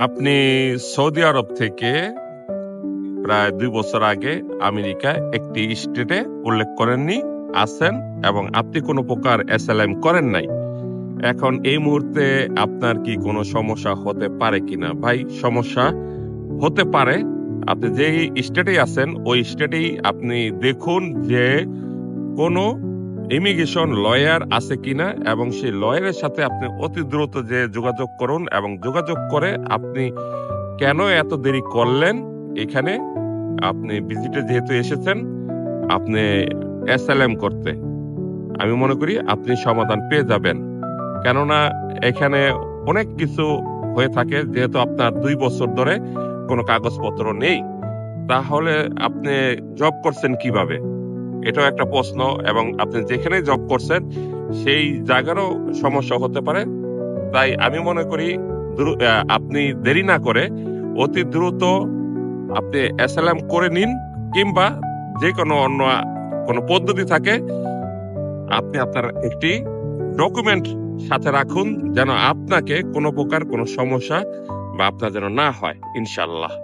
আপনি সৌদি আরব থেকে প্রায় ২ বছর আগে আমেরিকায় একটি স্টেটে উল্লেখ করেননি, আছেন এবং আপনি কোনো প্রকার অ্যাসাইলাম করেন নাই। এখন এই মুহূর্তে আপনার কি কোনো সমস্যা হতে পারে কিনা? ভাই, সমস্যা হতে পারে। আপনি যেই স্টেটেই আছেন ওই স্টেটেই আপনি দেখুন যে কোনো ইমিগ্রেশন লয়ার আছে কিনা এবং সেই লয়ারের সাথে আপনি অতি দ্রুত যেয়ে যোগাযোগ করুন এবং যোগাযোগ করে আপনি কেন এত দেরি করলেন এখানে, আপনি ভিজিটে যেহেতু এসেছেন, আপনি অ্যাসাইলাম করতে। আমি মনে করি আপনি সমাধান পেয়ে যাবেন। কেননা এখানে অনেক কিছু হয়ে থাকে, যেহেতু আপনার ২ বছর ধরে কোনো কাগজপত্র নেই। তাহলে আপনি জব করছেন কিভাবে? এটাও একটা প্রশ্ন এবং আপনি যেখানেই জব করছেন সেই জায়গারও সমস্যা হতে পারে। তাই আমি মনে করি আপনি দেরি না করে অতি দ্রুত আপনি অ্যাসাইলাম করে নিন, কিংবা যেকোনো অন্য কোনো পদ্ধতি থাকে আপনি আপনার একটি ডকুমেন্ট সাথে রাখুন, যেন আপনাকে কোনো প্রকার কোনো সমস্যা বা আপনার যেন না হয়, ইনশাআল্লাহ।